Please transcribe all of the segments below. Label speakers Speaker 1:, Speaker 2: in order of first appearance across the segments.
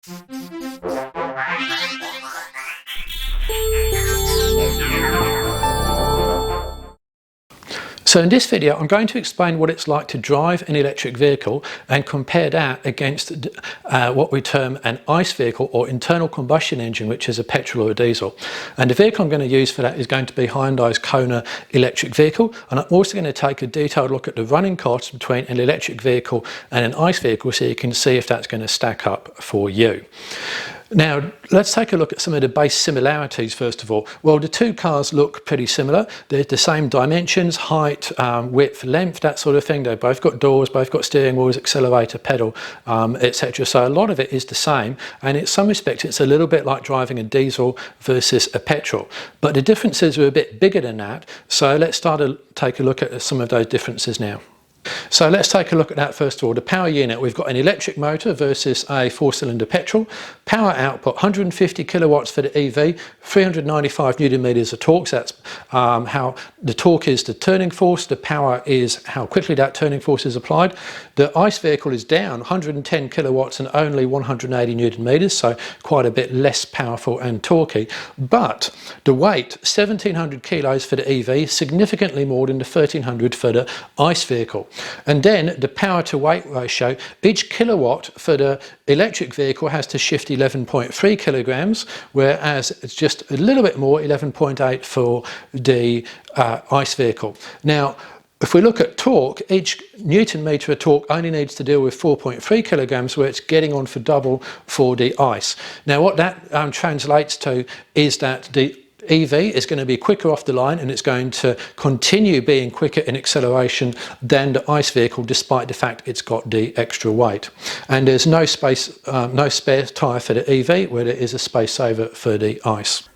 Speaker 1: So in this video, I'm going to explain what it's like to drive an electric vehicle and compare that against what we term an ICE vehicle or internal combustion engine, which is a petrol or a diesel. And the vehicle I'm going to use for that is going to be Hyundai's Kona electric vehicle. And I'm also going to take a detailed look at the running costs between an electric vehicle and an ICE vehicle so you can see if that's going to stack up for you. Now, let's take a look at some of the base similarities first of all. Well, the two cars look pretty similar. They're the same dimensions, height, width, length, that sort of thing. They've both got doors, both got steering wheels, accelerator, pedal, etc. So a lot of it is the same. And in some respects, it's a little bit like driving a diesel versus a petrol. But the differences are a bit bigger than that. So let's start to take a look at some of those differences now. So let's take a look at that first of all. The power unit, we've got an electric motor versus a 4-cylinder petrol. Power output, 150 kilowatts for the EV, 395 newton meters of torque. So that's how the torque is the turning force, the power is how quickly that turning force is applied. The ICE vehicle is down 110 kilowatts and only 180 newton meters, so quite a bit less powerful and torquey. But the weight, 1700 kilos for the EV, significantly more than the 1300 for the ICE vehicle. And then the power to weight ratio, each kilowatt for the electric vehicle has to shift 11.3 kilograms, whereas it's just a little bit more, 11.8 for the ICE vehicle. Now, if we look at torque, each newton meter of torque only needs to deal with 4.3 kilograms, where it's getting on for double for the ICE. Now, what that translates to is that the EV is going to be quicker off the line and it's going to continue being quicker in acceleration than the ICE vehicle, despite the fact it's got the extra weight. And there's no spare tyre for the EV, where there is a space saver for the ICE.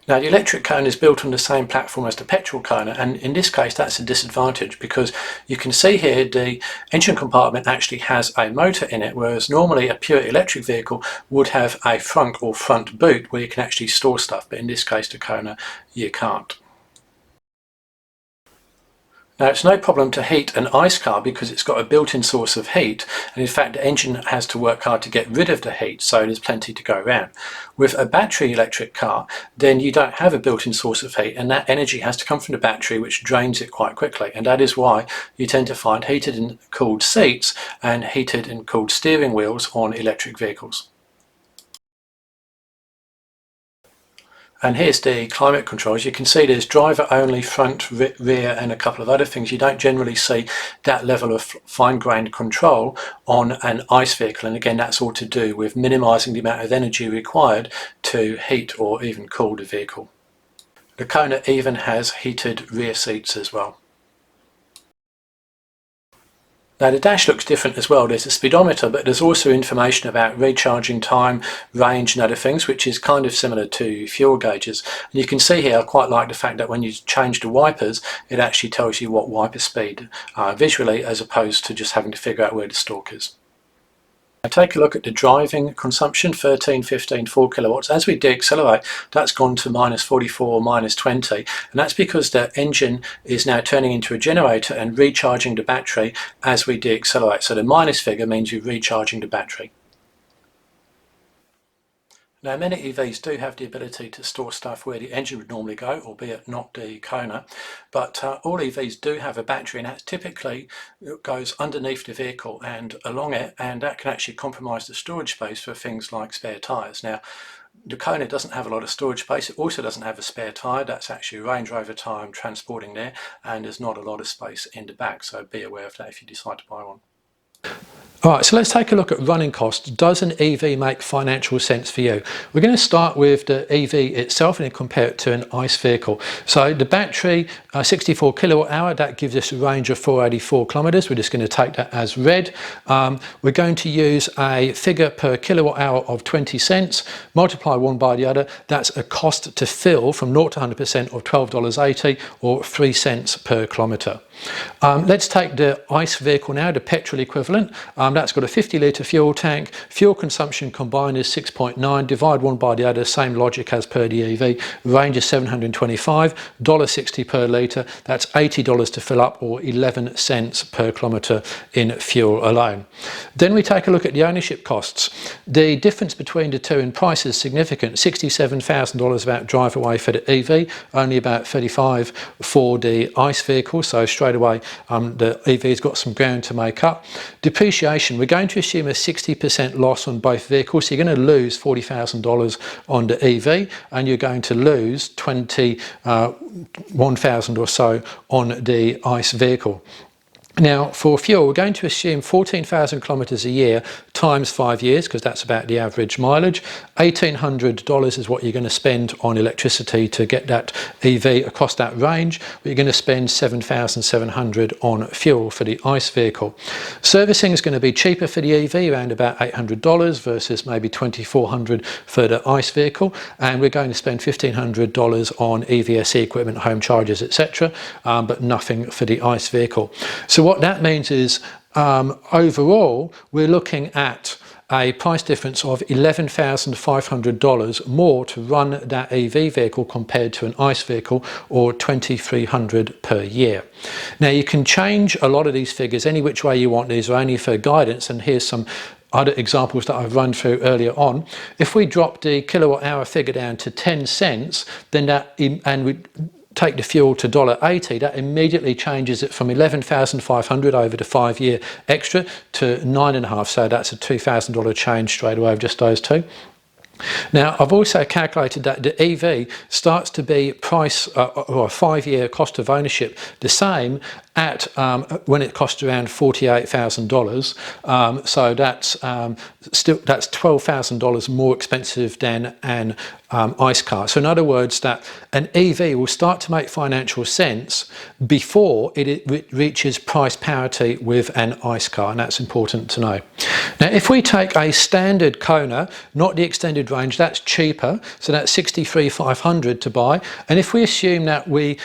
Speaker 1: Now, the electric Kona is built on the same platform as the petrol Kona, and in this case that's a disadvantage because you can see here the engine compartment actually has a motor in it, whereas normally a pure electric vehicle would have a front or front boot where you can actually store stuff, but in this case the Kona you can't. Now, it's no problem to heat an ICE car because it's got a built-in source of heat, and in fact the engine has to work hard to get rid of the heat, so there's plenty to go around. With a battery electric car, then you don't have a built-in source of heat, and that energy has to come from the battery, which drains it quite quickly, and that is why you tend to find heated and cooled seats and heated and cooled steering wheels on electric vehicles. And here's the climate controls. You can see there's driver only, front, rear and a couple of other things. You don't generally see that level of fine-grained control on an ICE vehicle, and again that's all to do with minimising the amount of energy required to heat or even cool the vehicle. The Kona even has heated rear seats as well. Now, the dash looks different as well. There's a speedometer, but there's also information about recharging time, range and other things, which is kind of similar to fuel gauges. And you can see here, I quite like the fact that when you change the wipers, it actually tells you what wiper speed visually, as opposed to just having to figure out where the stalk is. Now, take a look at the driving consumption, 13, 15, 4 kilowatts. As we deaccelerate, that's gone to minus 44, minus 20, and that's because the engine is now turning into a generator and recharging the battery as we deaccelerate. So the minus figure means you're recharging the battery. Now, many EVs do have the ability to store stuff where the engine would normally go, albeit not the Kona, but all EVs do have a battery, and that typically goes underneath the vehicle and along it, and that can actually compromise the storage space for things like spare tyres. Now, the Kona doesn't have a lot of storage space. It also doesn't have a spare tyre. That's actually a Range Rover tyre I'm transporting there, and there's not a lot of space in the back, so be aware of that if you decide to buy one. Alright, so let's take a look at running costs. Does an EV make financial sense for you? We're going to start with the EV itself and then compare it to an ICE vehicle. So the battery, 64 kilowatt hour, that gives us a range of 484 kilometers. We're just going to take that as read. We're going to use a figure per kilowatt hour of 20 cents, multiply one by the other. That's a cost to fill from 0 to 100% of $12.80 or 3 cents per kilometer. Let's take the ICE vehicle now, the petrol equivalent. That's got a 50 litre fuel tank. Fuel consumption combined is 6.9. Divide one by the other, same logic as per the EV. Range is 725, $1.60 per litre. litre. That's $80 to fill up, or 11 cents per kilometre in fuel alone. Then we take a look at the ownership costs. The difference between the two in price is significant. $67,000 about drive away for the EV, only about $35,000 for the ICE vehicle, so straight away the EV's got some ground to make up. Depreciation, we're going to assume a 60% loss on both vehicles, so you're going to lose $40,000 on the EV and you're going to lose $21,000 or so on the ICE vehicle. Now, for fuel, we're going to assume 14,000 kilometres a year times 5 years, because that's about the average mileage. $1,800 is what you're going to spend on electricity to get that EV across that range. But you're going to spend $7,700 on fuel for the ICE vehicle. Servicing is going to be cheaper for the EV, around about $800 versus maybe $2,400 for the ICE vehicle. And we're going to spend $1,500 on EVSE equipment, home chargers, etc., but nothing for the ICE vehicle. So what that means is overall we're looking at a price difference of $11,500 more to run that EV vehicle compared to an ICE vehicle, or $2,300 per year. Now you can change a lot of these figures any which way you want. These are only for guidance, and here's some other examples that I've run through earlier on. If we drop the kilowatt hour figure down to 10 cents, then and we take the fuel to $1.80, that immediately changes it from $11,500 over the 5 year extra to $9.5, so that's a $2,000 change straight away of just those two. Now, I've also calculated that the EV starts to be price or a 5 year cost of ownership the same at when it costs around $48,000. So that's $12,000 more expensive than an ICE car. So in other words, that an EV will start to make financial sense before it reaches price parity with an ICE car, and that's important to know. Now, if we take a standard Kona, not the extended range, that's cheaper, so that's $63,500 to buy. And if we assume that we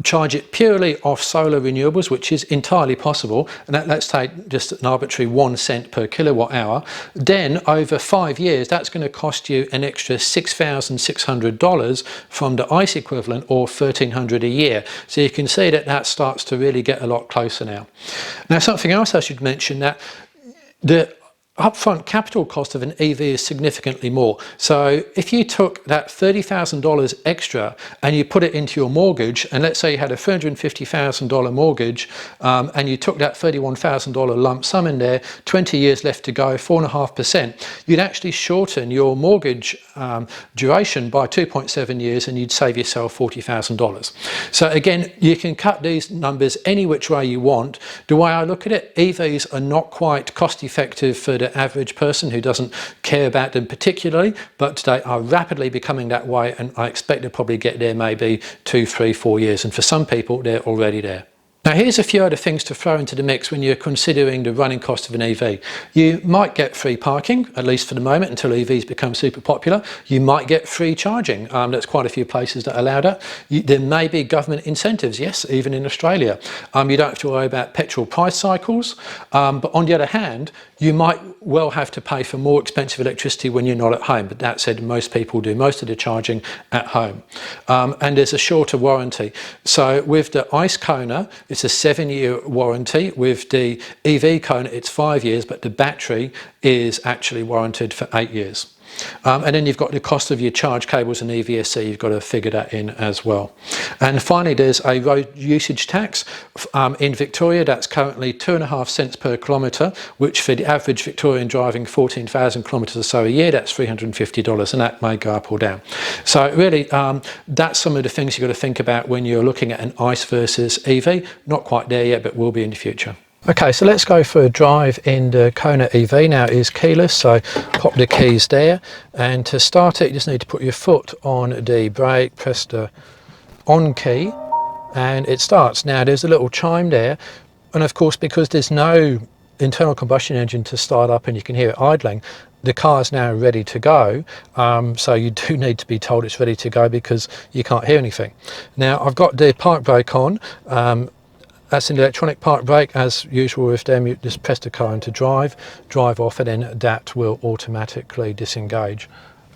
Speaker 1: charge it purely off solar renewables, which is entirely possible, and let's take just an arbitrary 1 cent per kilowatt hour, then over 5 years that's going to cost you an extra $6,600 from the ICE equivalent, or $1,300 a year. So you can see that that starts to really get a lot closer now. Now, something else I should mention, that the upfront capital cost of an EV is significantly more. So if you took that $30,000 extra and you put it into your mortgage, and let's say you had a $350,000 mortgage, and you took that $31,000 lump sum in there, 20 years left to go, 4.5%, you'd actually shorten your mortgage duration by 2.7 years, and you'd save yourself $40,000. So again, you can cut these numbers any which way you want. The way I look at it, EVs are not quite cost effective for the average person who doesn't care about them particularly, but they are rapidly becoming that way, and I expect they'll probably get there maybe 2, 3, 4 years, and for some people they're already there. Now, here's a few other things to throw into the mix when you're considering the running cost of an EV. You might get free parking, at least for the moment, until EVs become super popular. You might get free charging. There's quite a few places that allow that. There may be government incentives, yes, even in Australia. You don't have to worry about petrol price cycles. But on the other hand, you might well have to pay for more expensive electricity when you're not at home. But that said, most people do most of the charging at home. And there's a shorter warranty. So with the ICE Kona, it's a 7-year warranty. With the EV Kona, it's 5 years, but the battery is actually warranted for 8 years. And then you've got the cost of your charge cables and EVSE, you've got to figure that in as well. And finally, there's a road usage tax. In Victoria, that's currently 2.5 cents per kilometre, which for the average Victorian driving 14,000 kilometres or so a year, that's $350, and that may go up or down. So really, that's some of the things you've got to think about when you're looking at an ICE versus EV. Not quite there yet, but will be in the future. Okay, so let's go for a drive in the Kona EV. Now it is keyless, so pop the keys there, and to start it you just need to put your foot on the brake, press the on key, and it starts. Now there's a little chime there, and of course because there's no internal combustion engine to start up and you can hear it idling, the car is now ready to go, so you do need to be told it's ready to go because you can't hear anything. Now I've got the park brake on. That's an electronic park brake. As usual with them, you just press the car into drive off, and then that will automatically disengage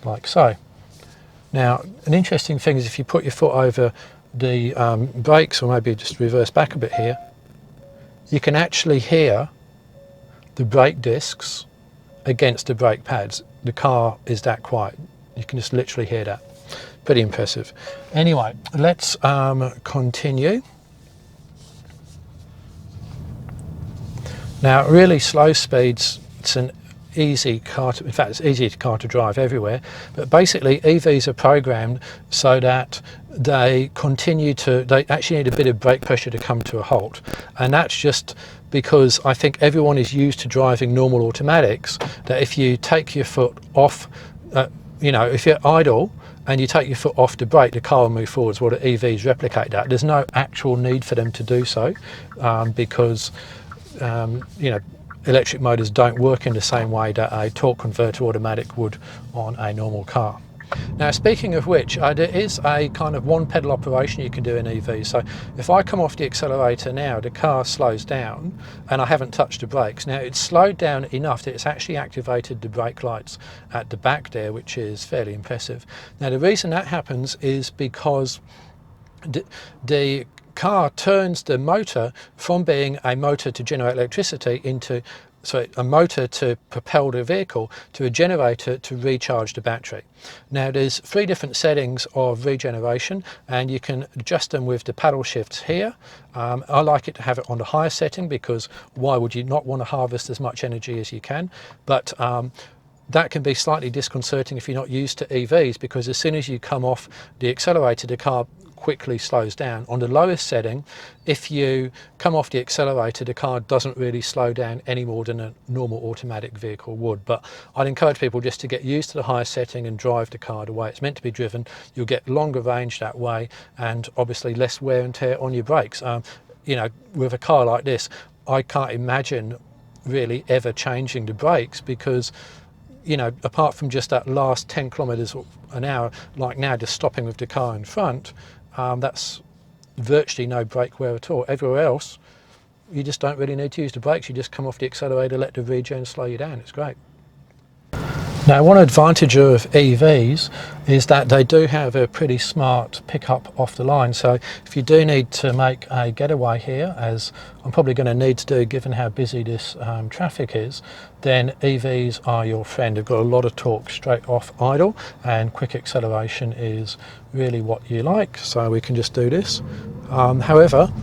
Speaker 1: like so. Now, an interesting thing is if you put your foot over the brakes, or maybe just reverse back a bit here, you can actually hear the brake discs against the brake pads. The car is that quiet. You can just literally hear that. Pretty impressive. Anyway, let's continue. Now, really slow speeds, it's an easy car to, in fact, it's easy car to drive everywhere, but basically EVs are programmed so that they actually need a bit of brake pressure to come to a halt. And that's just because I think everyone is used to driving normal automatics, that if you take your foot off, if you're idle and you take your foot off the brake, the car will move forwards. Well, the EVs replicate that. There's no actual need for them to do so because electric motors don't work in the same way that a torque converter automatic would on a normal car. Now, speaking of which, there is a kind of one pedal operation you can do in EV. So if I come off the accelerator now, the car slows down and I haven't touched the brakes. Now, it's slowed down enough that it's actually activated the brake lights at the back there, which is fairly impressive. Now, the reason that happens is because the car turns the motor from being a motor to generate electricity into a motor to propel the vehicle to a generator to recharge the battery. Now, there's 3 different settings of regeneration and you can adjust them with the paddle shifts here. I like it to have it on the higher setting because why would you not want to harvest as much energy as you can? But that can be slightly disconcerting if you're not used to EVs, because as soon as you come off the accelerator, the car quickly slows down. On the lowest setting, if you come off the accelerator, the car doesn't really slow down any more than a normal automatic vehicle would. But I'd encourage people just to get used to the higher setting and drive the car the way it's meant to be driven. You'll get longer range that way and obviously less wear and tear on your brakes. With a car like this, I can't imagine really ever changing the brakes because apart from just that last 10 kilometers an hour, like now just stopping with the car in front, that's virtually no brake wear at all. Everywhere else, you just don't really need to use the brakes. You just come off the accelerator, let the regen slow you down. It's great. Now, one advantage of EVs is that they do have a pretty smart pickup off the line. So if you do need to make a getaway here, as I'm probably going to need to do given how busy this traffic is, then EVs are your friend. They've got a lot of torque straight off idle and quick acceleration is really what you like. So we can just do this. However,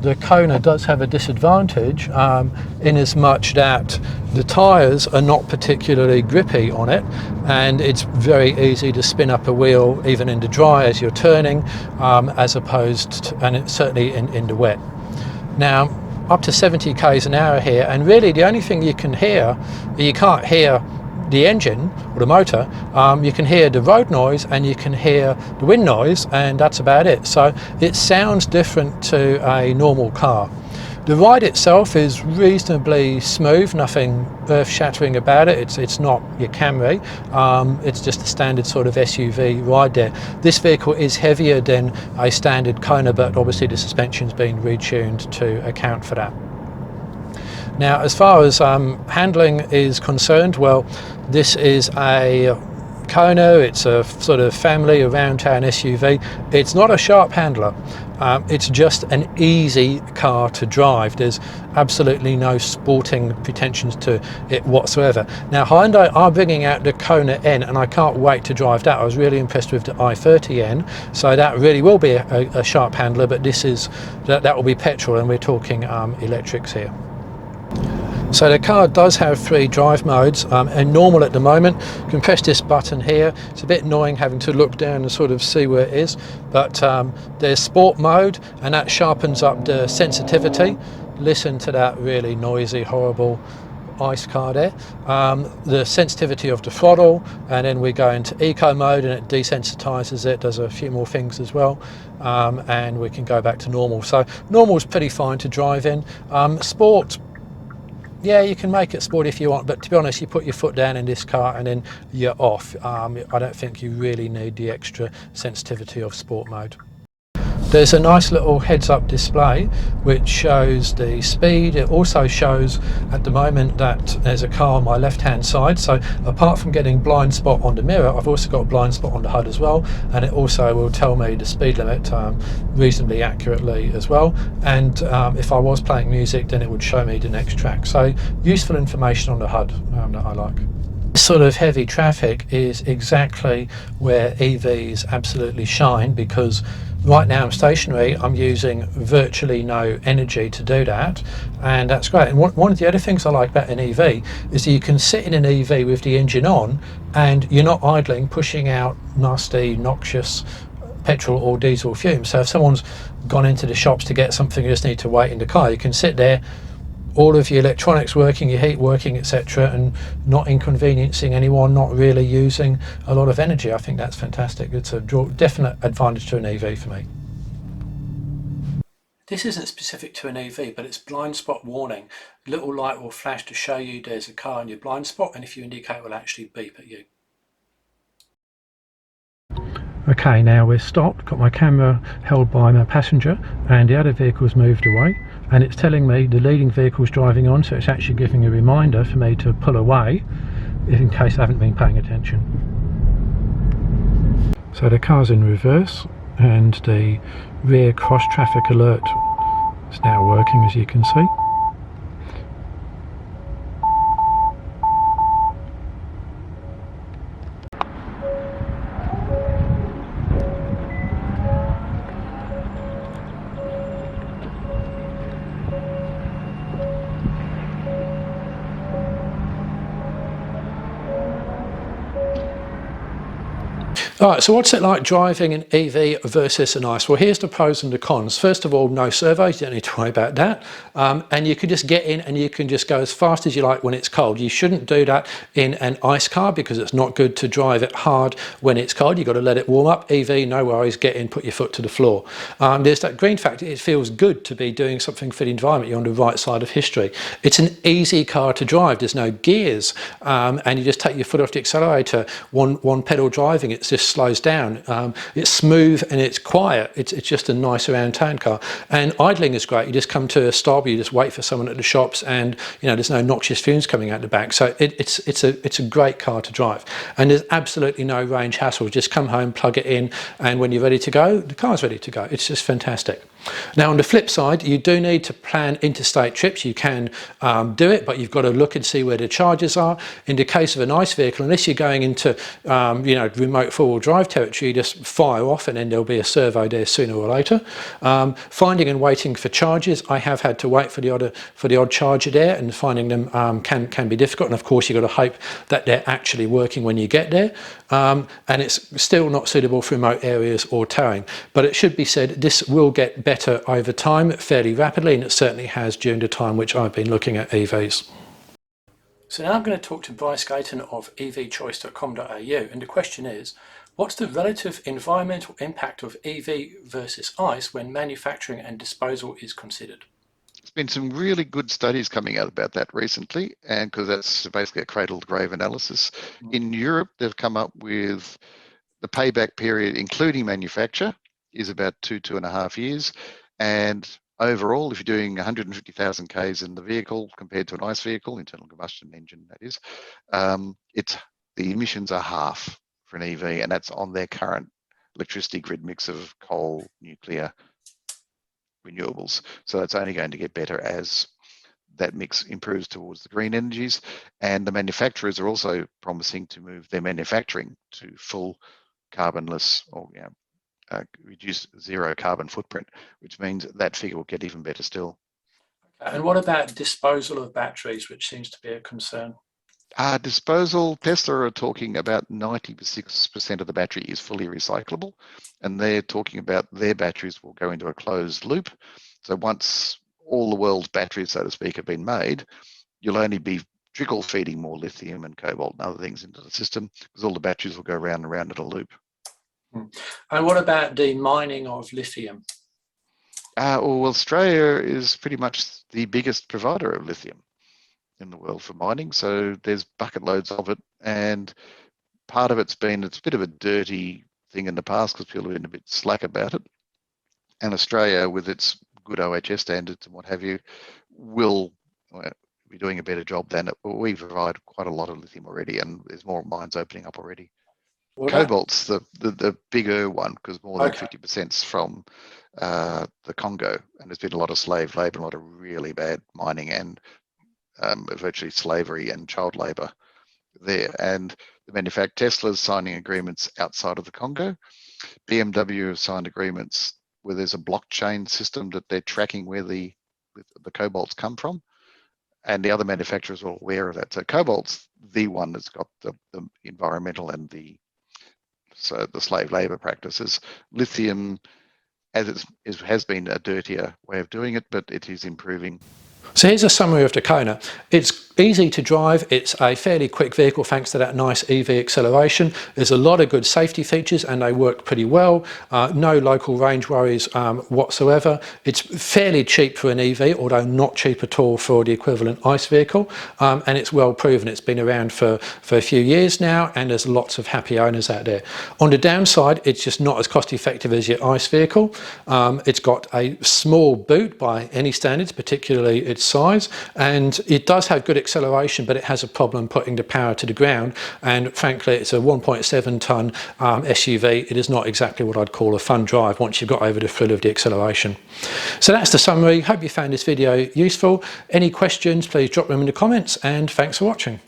Speaker 1: the Kona does have a disadvantage in as much that the tyres are not particularly grippy on it, and it's very easy to spin up a wheel even in the dry as you're turning, as opposed to, and it's certainly in the wet. Now, up to 70 k's an hour here, and really the only thing you can hear, you can't hear the engine or the motor, you can hear the road noise and you can hear the wind noise, and that's about it. So it sounds different to a normal car. The ride itself is reasonably smooth, nothing earth-shattering about it. It's not your Camry, it's just a standard sort of SUV ride there. This vehicle is heavier than a standard Kona, but obviously the suspension's been retuned to account for that. Now, as far as handling is concerned, well, this is a Kona, it's a sort of family around town SUV. It's not a sharp handler, it's just an easy car to drive. There's absolutely no sporting pretensions to it whatsoever. Now, Hyundai are bringing out the Kona N, and I can't wait to drive that. I was really impressed with the i30N, so that really will be a sharp handler, but that will be petrol, and we're talking electrics here. So the car does have 3 drive modes, and normal at the moment. You can press this button here. It's a bit annoying having to look down and sort of see where it is, but there's sport mode, and that sharpens up the sensitivity. Listen to that really noisy, horrible ice car there. The sensitivity of the throttle, and then we go into eco mode and it desensitizes it, does a few more things as well, and we can go back to normal. So normal is pretty fine to drive in. Sport, yeah, you can make it sport if you want, but to be honest, you put your foot down in this car and then you're off. I don't think you really need the extra sensitivity of sport mode. There's a nice little heads-up display which shows the speed. It also shows at the moment that there's a car on my left-hand side, so apart from getting blind spot on the mirror, I've also got a blind spot on the HUD as well, and it also will tell me the speed limit reasonably accurately as well. And if I was playing music, then it would show me the next track. So useful information on the HUD that I like. This sort of heavy traffic is exactly where EVs absolutely shine, because right now I'm stationary, I'm using virtually no energy to do that, and that's great. And one of the other things I like about an EV is that you can sit in an EV with the engine on and you're not idling, pushing out nasty, noxious petrol or diesel fumes. So if someone's gone into the shops to get something, you just need to wait in the car, you can sit there, all of your electronics working, your heat working, etc., and not inconveniencing anyone, not really using a lot of energy. I think that's fantastic. It's a definite advantage to an EV for me. This isn't specific to an EV, but it's blind spot warning. A little light will flash to show you there's a car in your blind spot, and if you indicate, it will actually beep at you. Okay, now we're stopped, got my camera held by my passenger, and the other vehicle's moved away, and it's telling me the leading vehicle's driving on, so it's actually giving a reminder for me to pull away in case I haven't been paying attention. So the car's in reverse, and the rear cross traffic alert is now working, as you can see. Alright, so what's it like driving an EV versus an ICE? Well, here's the pros and the cons. First of all, no servos, you don't need to worry about that. And you can just get in and you can just go as fast as you like when it's cold. You shouldn't do that in an ICE car because it's not good to drive it hard when it's cold. You've got to let it warm up. EV, no worries, get in, put your foot to the floor. There's that green factor. It feels good to be doing something for the environment. You're on the right side of history. It's an easy car to drive. There's no gears, and you just take your foot off the accelerator, one pedal driving, it's just slows down. It's smooth and it's quiet. It's just a nice around town car. And idling is great. You just come to a stop, you just wait for someone at the shops, and there's no noxious fumes coming out the back. So it's a great car to drive. And there's absolutely no range hassle. Just come home, plug it in, and when you're ready to go, the car's ready to go. It's just fantastic. Now on the flip side, you do need to plan interstate trips. You can do it, but you've got to look and see where the charges are. In the case of an ICE vehicle, unless you're going into remote four-wheel drive territory, you just fire off and then there'll be a servo there sooner or later. Finding and waiting for charges, I have had to wait for the odd charger there, and finding them can be difficult. And of course you've got to hope that they're actually working when you get there. And it's still not suitable for remote areas or towing. But it should be said, this will get better over time fairly rapidly, and it certainly has during the time which I've been looking at EVs. So now I'm going to talk to Bryce Gaton of evchoice.com.au, and the question is, what's the relative environmental impact of EV versus ICE when manufacturing and disposal is considered?
Speaker 2: There's been some really good studies coming out about that recently, and because that's basically a cradle-to-grave analysis. In Europe, they've come up with the payback period, including manufacture, is about 2.5 years. And overall, if you're doing 150,000 Ks in the vehicle compared to an ICE vehicle, internal combustion engine that is, the emissions are half for an EV, and that's on their current electricity grid mix of coal, nuclear, renewables. So it's only going to get better as that mix improves towards the green energies. And the manufacturers are also promising to move their manufacturing to full carbonless or reduce zero carbon footprint, which means that figure will get even better still.
Speaker 1: And what about disposal of batteries, which seems to be a concern?
Speaker 2: Disposal, Tesla are talking about 96% of the battery is fully recyclable, and they're talking about their batteries will go into a closed loop. So once all the world's batteries, so to speak, have been made, you'll only be trickle feeding more lithium and cobalt and other things into the system, because all the batteries will go round and round in a loop.
Speaker 1: And what about the mining of lithium?
Speaker 2: Well, Australia is pretty much the biggest provider of lithium in the world for mining. So there's bucket loads of it. And part of it's a bit of a dirty thing in the past because people have been a bit slack about it. And Australia, with its good OHS standards and what have you, will be doing a better job than it. We provide quite a lot of lithium already, and there's more mines opening up already.
Speaker 1: Well,
Speaker 2: Cobalt's the bigger one, because more than
Speaker 1: okay.
Speaker 2: 50% is from the Congo, and there's been a lot of slave labour, a lot of really bad mining, and virtually slavery and child labour there. And Tesla's signing agreements outside of the Congo. BMW have signed agreements where there's a blockchain system that they're tracking where the cobalts come from, and the other manufacturers are aware of that. So cobalt's the one that's got the environmental and the slave labour practices. Lithium, as it has been a dirtier way of doing it, but it is improving.
Speaker 1: So here's a summary of the Kona. It's easy to drive, it's a fairly quick vehicle thanks to that nice EV acceleration. There's a lot of good safety features and they work pretty well. No local range worries whatsoever. It's fairly cheap for an EV, although not cheap at all for the equivalent ICE vehicle. And it's well proven. It's been around for a few years now, and there's lots of happy owners out there. On the downside, it's just not as cost effective as your ICE vehicle. It's got a small boot by any standards, particularly its size, and it does have good acceleration, but it has a problem putting the power to the ground. And frankly, it's a 1.7 ton SUV. It is not exactly what I'd call a fun drive once you've got over the thrill of the acceleration. So that's the summary. Hope you found this video useful. Any questions, please drop them in the comments, and thanks for watching.